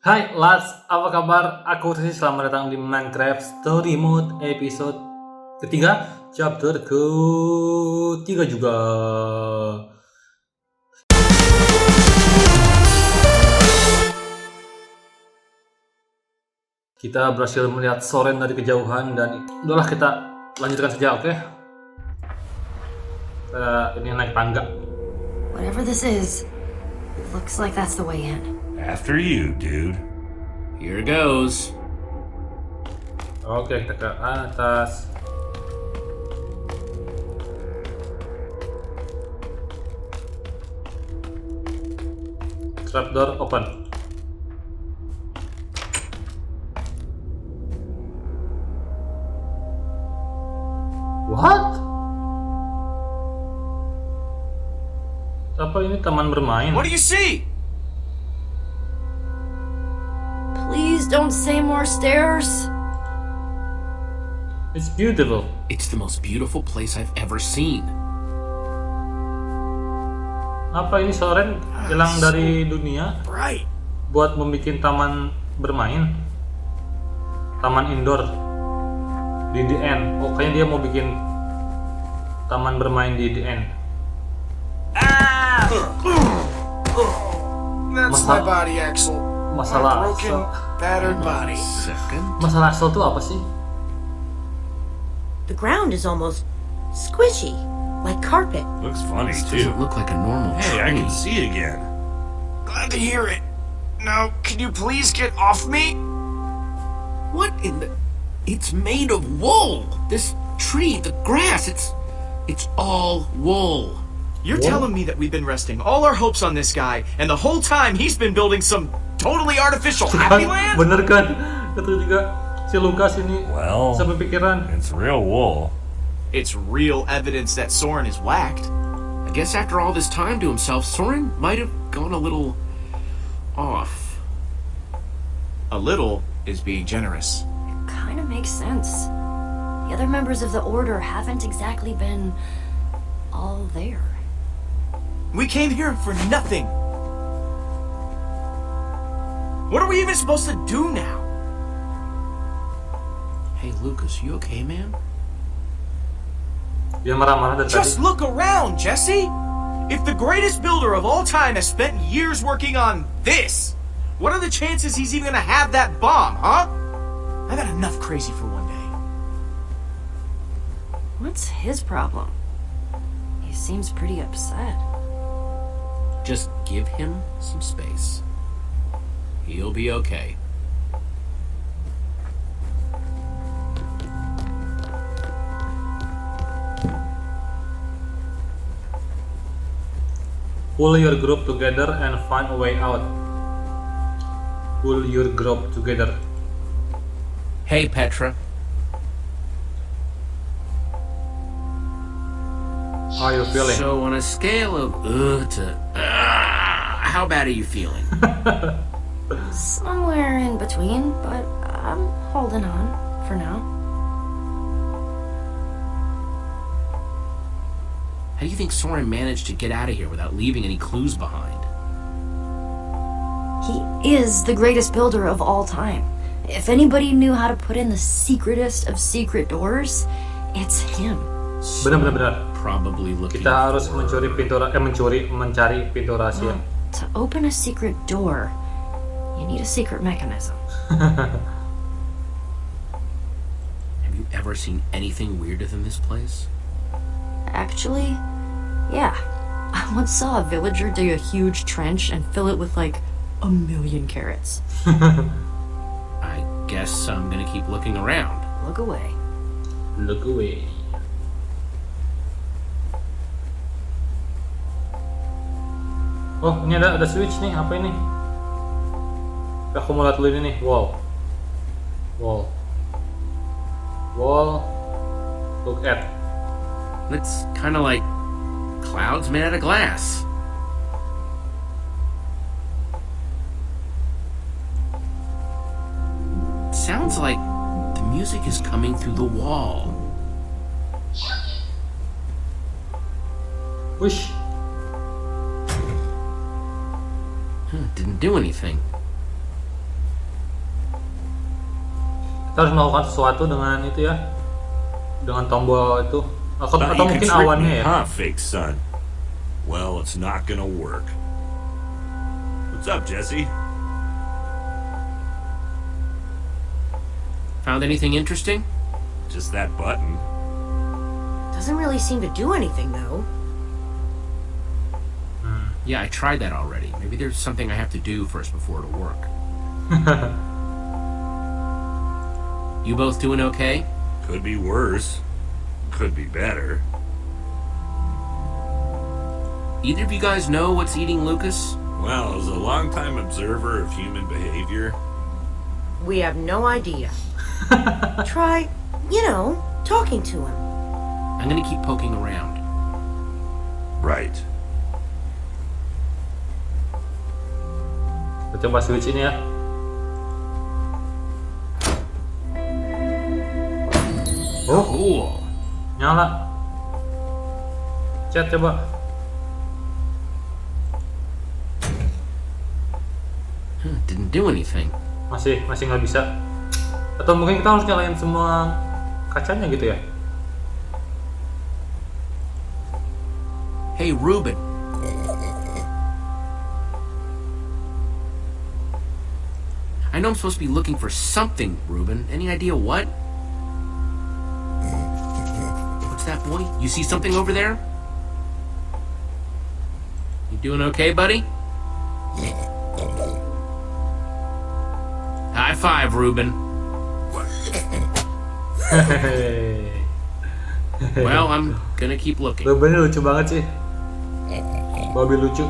Hai Lats, apa kabar? Aku Riesey, selamat datang di Minecraft Story Mode episode ketiga, chapter ketiga juga. Kita berhasil melihat Soren dari kejauhan dan udahlah kita lanjutkan saja, oke? Ini naik tangga. Whatever this is, looks like that's the way in. After you, dude. Here goes. Oke, kita ke atas. Trapdoor open. What? Apa ini taman bermain? What do you see? Please don't say more stairs. It's beautiful. It's the most beautiful place I've ever seen. Apa ini Soren hilang dari dunia Right. buat membuat taman bermain, taman indoor di the end. Oh, kayaknya dia mau bikin taman bermain di the end. That's my body, Axel. Masalah My broken, battered body. Second. Masalah Axel tuh apa sih? The ground is almost squishy, like carpet. Looks funny This too. doesn't look like a normal Hey, I tree. can see again. Glad to hear it. Now, can you please get off me? What in the? It's made of wool. This tree, the grass, it's all wool. You're telling me that we've been resting all our hopes on this guy, and the whole time he's been building some totally artificial happy land? Bener kan? Itu juga si Lukas ini Well, sampai pikiran. it's real wool. It's real evidence that Soren is whacked. I guess after all this time to himself, Soren might have gone a little off. A little is being generous. Kind of makes sense. The other members of the Order haven't exactly been all there. We came here for nothing. What are we even supposed to do now? Hey, Lucas, you okay, man? Dia marah-marah dari Just tadi. look around, Jesse! If the greatest builder of all time has spent years working on this, what are the chances he's even gonna have that bomb, huh? I got enough crazy for one day. What's his problem? He seems pretty upset. Just give him some space. He'll be okay. Pull your group together and find a way out. Pull your group together. Hey, Petra. How are you feeling? So on a scale of to how bad are you feeling? Somewhere in between, but I'm holding on for now. How do you think Soren managed to get out of here without leaving any clues behind? He is the greatest builder of all time. If anybody knew how to put in the secretest of secret doors, it's him. Benar-benar. Probably looking. Kita harus mencari pintu rahasia. To open a secret door, you need a secret mechanism. Have you ever seen anything weirder than this place? Actually, yeah. I once saw a villager dig a huge trench and fill it with like 1,000,000 carrots. I guess I'm gonna keep looking around. Look away. Look away. Oh, ini ada switch nih. Apa ini? Aku mau lihat dulu ini nih. Wall. Look at. It's kind of like clouds made out of glass. Sounds like the music is coming through the wall. Wish. Didn't do anything. Kita harus melakukan sesuatu dengan itu ya, dengan tombol itu, atau Thought you could mungkin trick awannya me, ya. huh, fake son? Well, it's not gonna work. What's up, Jesse? Found anything interesting? Just that button. Doesn't really seem to do anything, though. Yeah, I tried that already. Maybe there's something I have to do first before it'll work. You both doing okay? Could be worse. Could be better. Either of you guys know what's eating Lucas? Well, as a longtime observer of human behavior, We have no idea. Try, talking to him. I'm gonna keep poking around. right. Kita coba switch ini ya. Oh, Cool. nyala. Chat coba. Didn't do anything. Masih nggak bisa. Atau mungkin kita harus nyalain semua kacanya gitu ya. Hey, Ruben. I know I'm supposed to be looking for something, Ruben. Any idea what? What's that, boy? You see something over there? You doing okay, buddy? High five, Ruben. Well, I'm gonna keep looking. Ruben ini lucu banget sih. Babi lucu.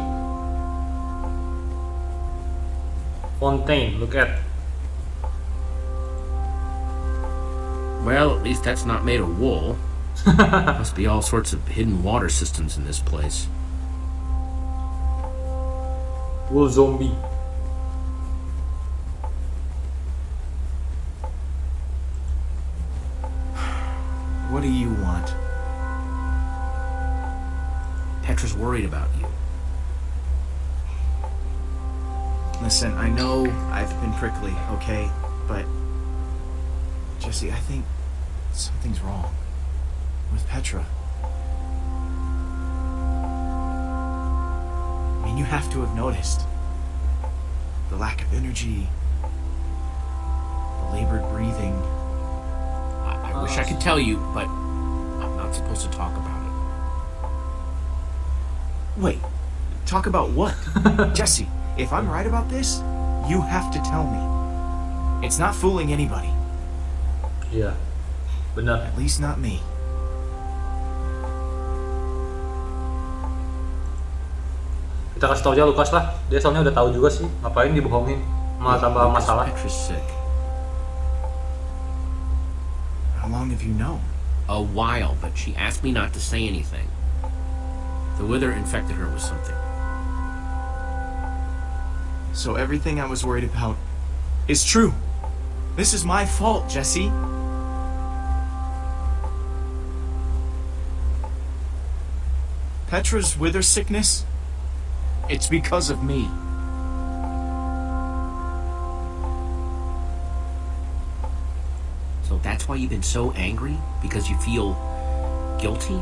Fontaine, look at. Well, at least that's not made of wool. Must be all sorts of hidden water systems in this place. Wool zombie. What do you want? Petra's worried about you. Listen, I know I've been prickly, okay? But, Jesse, I think something's wrong with Petra. I mean, you have to have noticed the lack of energy, the labored breathing. I wish I could tell you, but I'm not supposed to talk about it. Wait, talk about what? Jesse, if I'm right about this, you have to tell me. It's not fooling anybody, Iya, benar. at least not me. Kita kasih tau aja Lukas lah. Dia soalnya udah tahu juga sih. Ngapain dibohongin? Malah tambah Lucas, masalah. Petra's sick. How long have you known? A while, but she asked me not to say anything. The wither infected her with something. So everything I was worried about is true. This is my fault, Jesse. Petra's wither sickness, it's because of me. So that's why you've been so angry? Because you feel guilty?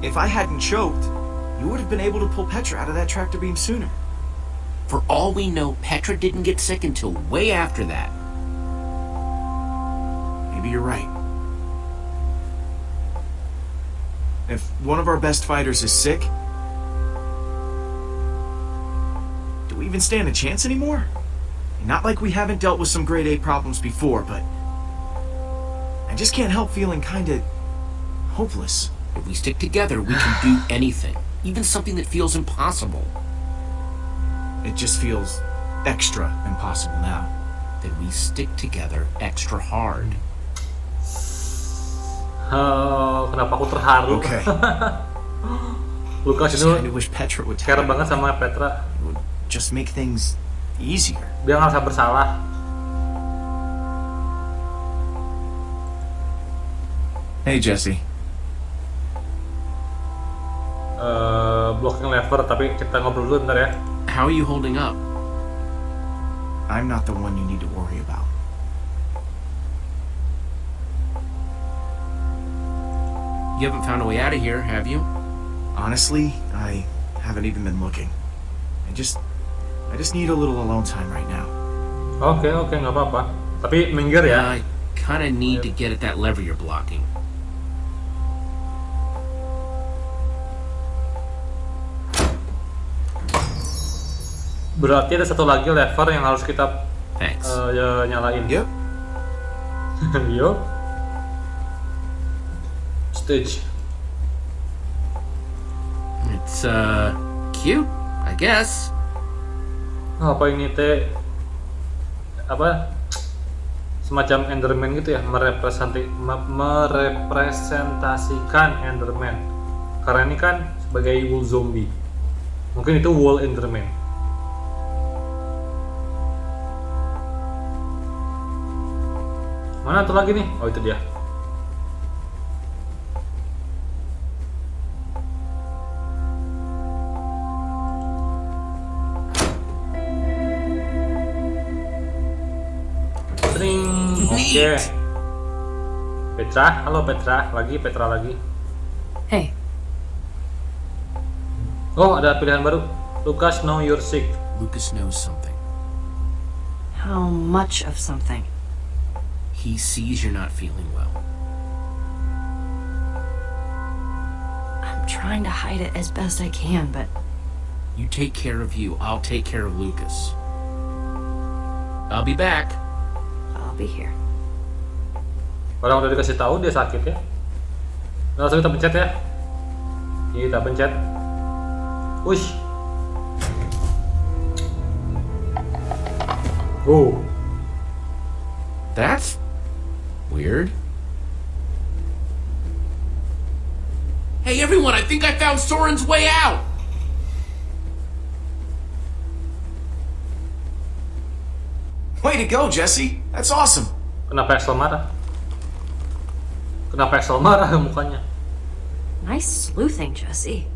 If I hadn't choked, you would have been able to pull Petra out of that tractor beam sooner. For all we know, Petra didn't get sick until way after that. Maybe you're right. If one of our best fighters is sick, do we even stand a chance anymore? Not like we haven't dealt with some grade A problems before, but I just can't help feeling kinda hopeless. If we stick together, we can do anything. Even something that feels impossible. It just feels extra impossible now. Then we stick together extra hard. Kenapa aku terharu? Okay. Lukas Just kinda itu wish Petra would care tell me. banget sama Petra. It would just make things easier. Dia ngerasa bersalah. Hey, Jesse. Blocking lever, tapi kita ngobrol dulu bentar ya. How are you holding up? I'm not the one you need to worry about. You haven't found a way out of here, have you? Honestly, I haven't even been looking. I just need a little alone time right now. Oke, nggak apa-apa. Tapi minggir ya. I kinda need to get at that lever you're blocking. Berarti ada satu lagi lever yang harus kita Thanks. nyalain. Yep. Yo. Stage. It's, cute, I guess. Apa ini teh? Apa? Semacam Enderman gitu ya, merepresentasikan Enderman. Karena ini kan sebagai wool zombie. Mungkin itu wool Enderman. Mana tuh lagi nih? Oh, itu dia. Oke. Petra, halo Petra, Petra lagi. Hey, Oh, ada pilihan baru. Lukas, know you're sick. Lucas knows something. how much of something? He sees you're not feeling well. I'm trying to hide it as best I can, but You take care of you, I'll take care of Lucas. I'll be back. I'll be here. Orang udah dikasih tahu dia sakit ya. Nah, langsung kita pencet ya. Kita pencet. Push. Oh. That's weird. Hey everyone, I think I found Soren's way out! Way to go, Jesse. That's awesome. Kenapa Axel marah? Kenapa Axel marah mukanya? Nice sleuthing, Jesse.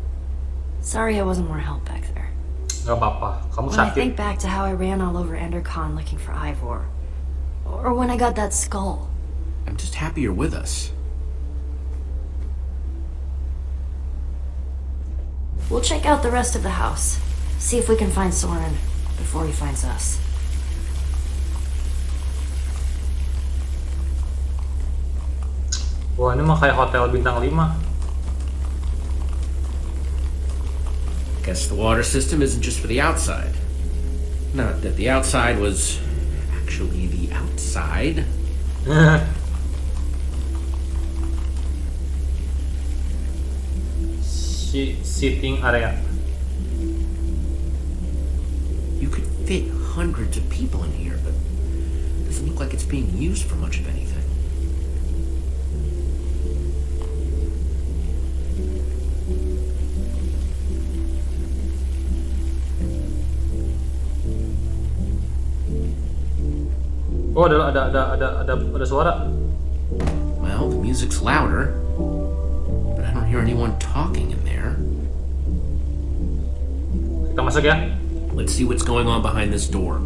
Sorry I wasn't more help back there. Gak apa-apa, kamu When I sakit. think back to how I ran all over Endercon looking for Ivor, or when I got that skull, I'm just happy you're with us. we'll check out the rest of the house. See if we can find Soren before he finds us. Wah, ini mah kayak hotel bintang 5. Guess the water system isn't just for the outside. Not that the outside was actually the outside. Sitting area. You could fit hundreds of people in here, but it doesn't look like it's being used for much of anything. Oh, ada suara. Well, the music's louder, but I don't hear anyone talking in there. Kita masuk ya. Let's see what's going on behind this door.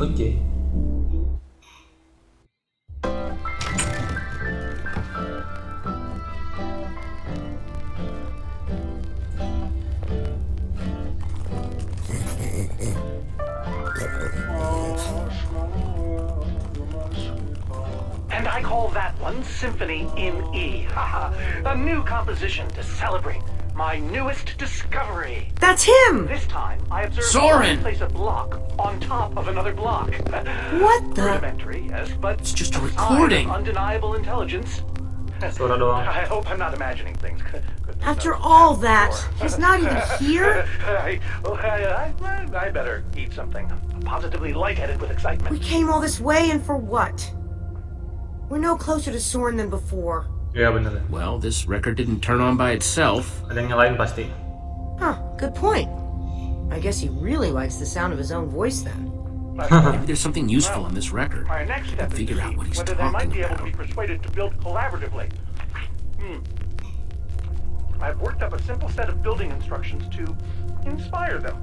Oke. And I call that one Symphony in E. A new composition to celebrate my newest discovery. That's him! This time, I observed Soren! place a block on top of another block. What the? Rudimentary, yes, but It's just a sign of recording. undeniable intelligence. Suara doang. I hope I'm not imagining things. Goodness After knows all before. that, he's not even here? I better eat something. Positively lightheaded with excitement. We came all this way and for what? We're no closer to Soren than before. Iya bener. Well, this record didn't turn on by itself. Ada yang nyalain pasti. Huh, good point. I guess he really likes the sound of his own voice then. Maybe there's something useful in this record. My next step is to Figure out see what he's whether they might talking be able to about. be persuaded to build collaboratively. I've worked up a simple set of building instructions to inspire them.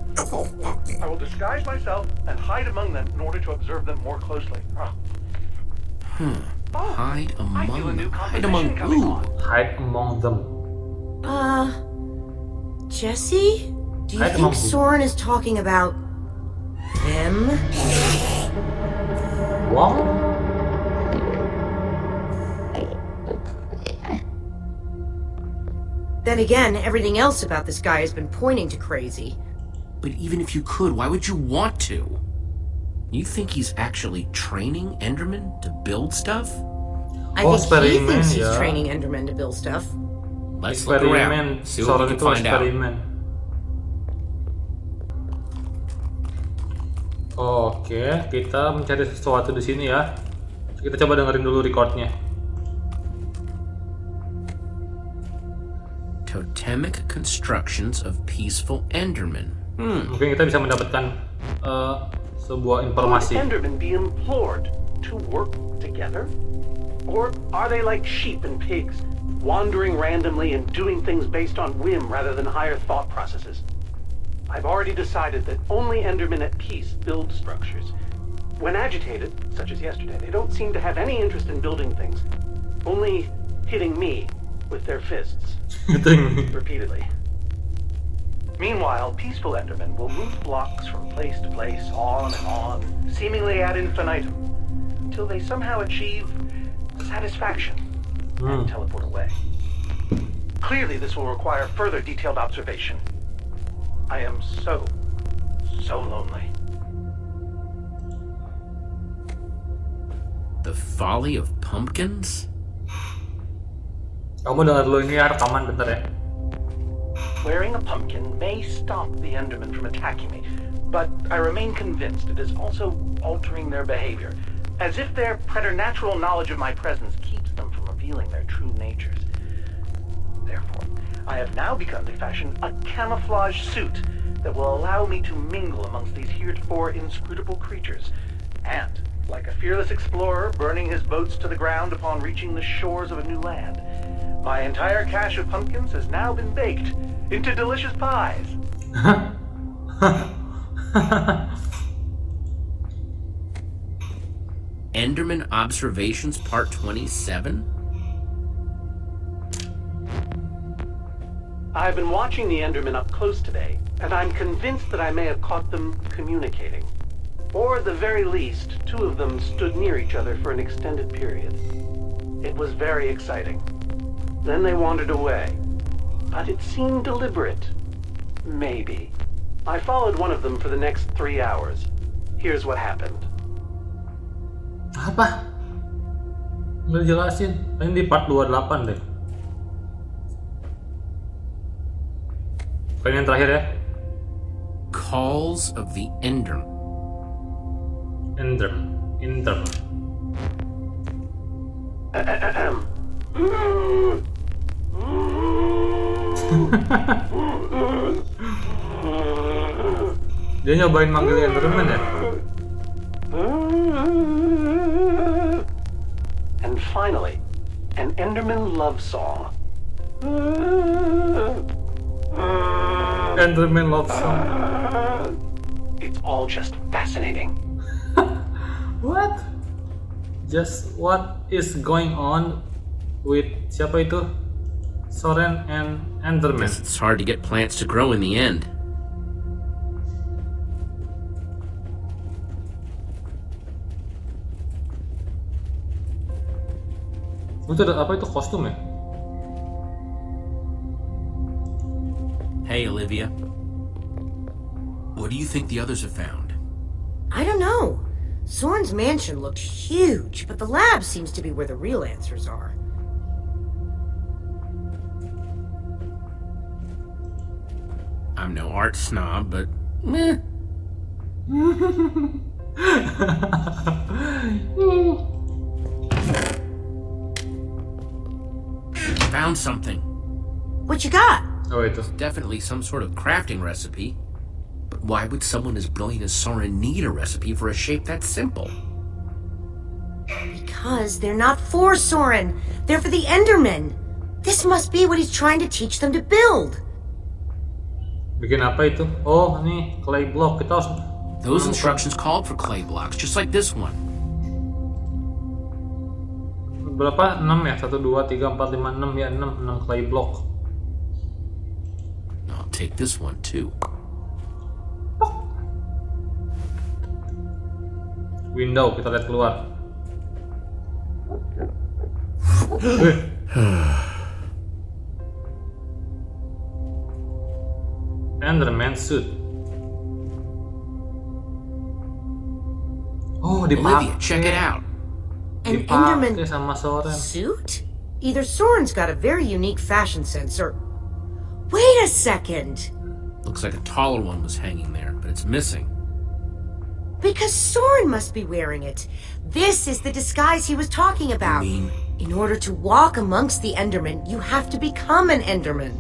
I will disguise myself and hide among them in order to observe them more closely. Oh, Hide I feel a among new them. Hide composition among coming who? on. Hide among them. Jesse? Do you I think don't know. Soren is talking about them? What? Then again, everything else about this guy has been pointing to crazy. But even if you could, why would you want to? You think he's actually training Endermen to build stuff? I Oh, think he thinks eksperimen, he's ya. training Endermen to build stuff. Let's look Eksperimen. around. See what we Soren can itu find out. eksperimen. Oke, kita mencari sesuatu di sini ya. Kita coba dengerin dulu recordnya. Totemic constructions of peaceful Endermen. Mungkin kita bisa mendapatkan sebuah Would informasi. Endermen be implored to work together? Or are they like sheep and pigs, wandering randomly and doing things based on whim rather than higher thought processes? I've already decided that only Endermen at peace build structures. When agitated, such as yesterday, they don't seem to have any interest in building things, only hitting me with their fists repeatedly. Meanwhile, peaceful Endermen will move blocks from place to place, on and on, seemingly ad infinitum, until they somehow achieve satisfaction and teleport away. Clearly, this will require further detailed observation. I am so lonely. The folly of pumpkins? Kamu dengar dulu ini ya, rekaman bentar ya. Wearing a pumpkin may stop the Endermen from attacking me, but I remain convinced it is also altering their behavior, as if their preternatural knowledge of my presence keeps them from revealing their true natures. Therefore, I have now begun to fashion a camouflage suit that will allow me to mingle amongst these heretofore inscrutable creatures, and, like a fearless explorer burning his boats to the ground upon reaching the shores of a new land, my entire cache of pumpkins has now been baked into delicious pies. Enderman Observations Part 27? I've been watching the Endermen up close today, and I'm convinced that I may have caught them communicating. Or at the very least, two of them stood near each other for an extended period. It was very exciting. Then they wandered away. But it seemed deliberate. Maybe. I followed one of them for the next 3 hours. Here's what happened. Apa? Nggak jelasin. Ini di part 28 deh. Kayaknya yang terakhir ya. Calls of the Enderman. Ender. Dia nyobain manggil Enderman ya? And finally, an Enderman love song. Enderman love song. It's all just fascinating. What? Just what is going on with siapa itu? Soren and Enderman. Guess it's hard to get plants to grow in the end. Itu ada apa itu kostum ya? Hey, Olivia. What do you think the others have found? I don't know. Soren's mansion looked huge, but the lab seems to be where the real answers are. I'm no art snob, but meh. Found something. What you got? Oh itu. Definitely some sort of crafting recipe. But why would someone as brilliant as Soren need a recipe for a shape that simple? Because they're not for Soren. They're for the Endermen. This must be what he's trying to teach them to build. Bikin apa itu? Oh, ini clay block. Kita harus Those instructions called for clay blocks, just like this one. berapa? 6 ya? 1, 2, 3, 4, 5, 6 ya, 6 clay block. I'll take this one too. Window, kita lihat keluar. Enderman suit. Oh, Olivia, dipakai. check it out. An Dipakai Enderman sama Soren. suit? Either Soren's got a very unique fashion sense or... Wait a second! Looks like a taller one was hanging there, but it's missing. Because Soren must be wearing it. This is the disguise he was talking about. I mean, In order to walk amongst the Endermen, you have to become an Enderman.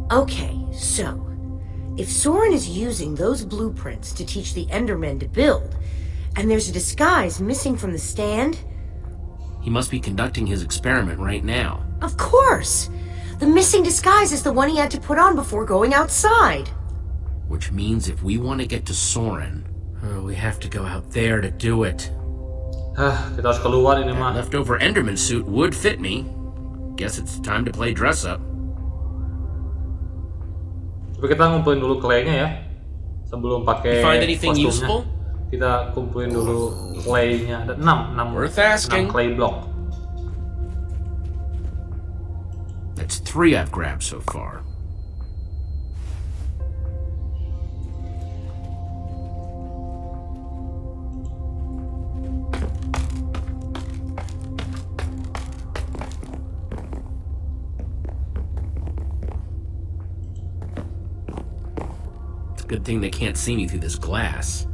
Okay, so... If Soren is using those blueprints to teach the Endermen to build, and there's a disguise missing from the stand... he must be conducting his experiment right now. Of course! The missing disguise is the one he had to put on before going outside. Which means if we want to get to Soren, we have to go out there to do it. Kita harus keluar ini That mah. leftover Enderman suit would fit me. Guess it's time to play dress up. Tapi kita ngumpulin dulu claynya ya. Sebelum pakai You find anything kostumnya. useful? Kita kumpulin dulu claynya. Ada 6 Worth asking. clay block. That's 3 I've grabbed so far. It's a good thing they can't see me through this glass.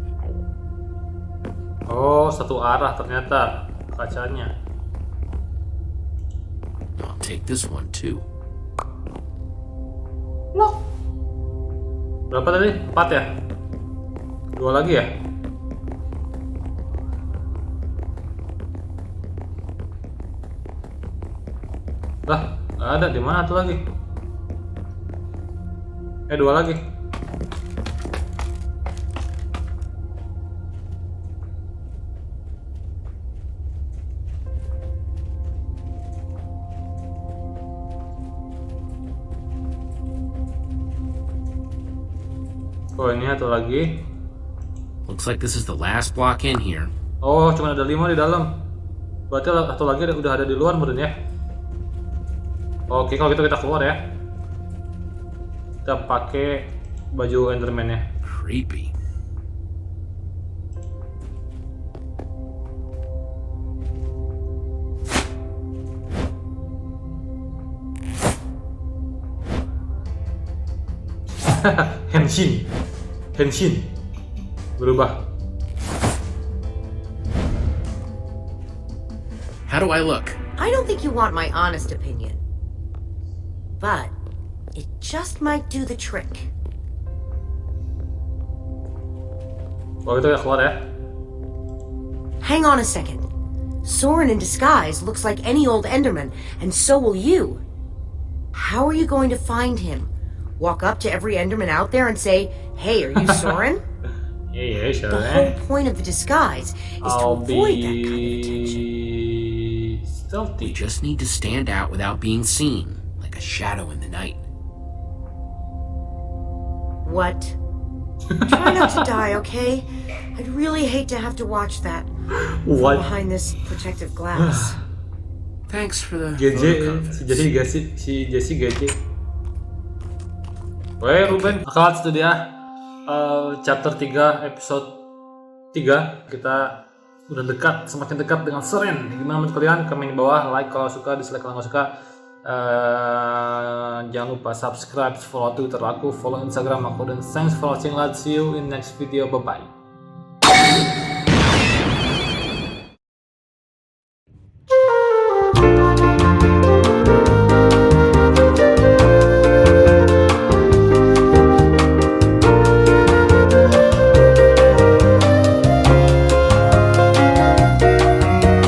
Oh, satu arah ternyata kacanya. I'll take this one too. Loh. Berapa tadi? 4 ya? 2 lagi ya? Lah, nggak ada. Di mana tuh lagi? 2 lagi. Oh, ini satu lagi. Looks like this is the last block in here. Oh, cuma ada 5 di dalam. Berarti satu lagi udah ada di luar mungkin ya. Oke, kalau gitu kita keluar ya. Kita pakai baju Enderman-nya. Creepy. Henshin berubah. How do I look? I don't think you want my honest opinion. But it just might do the trick. Oh, itu ya keluar ya. Hang on a second. Soren in disguise looks like any old Enderman, and so will you. How are you going to find him? Walk up to every Enderman out there and say, "Hey, are you Soren?" Iya, sure. The whole point of the disguise is to I'll avoid that kind of attention. We stealthy. just need to stand out without being seen, like a shadow in the night. What? Try not to die, okay? I'd really hate to have to watch that from What? behind this protective glass. Thanks for the GG, si Jesse GG. Weh Ruben, akalat itu dia chapter 3 episode 3. Kita udah dekat, semakin dekat dengan Soren. Gimana menurut kalian? Komen di bawah, like kalau suka, dislike kalau nggak suka. Jangan lupa subscribe, follow Twitter aku, follow Instagram aku, dan thanks for watching. Let's see you in next video. Bye bye.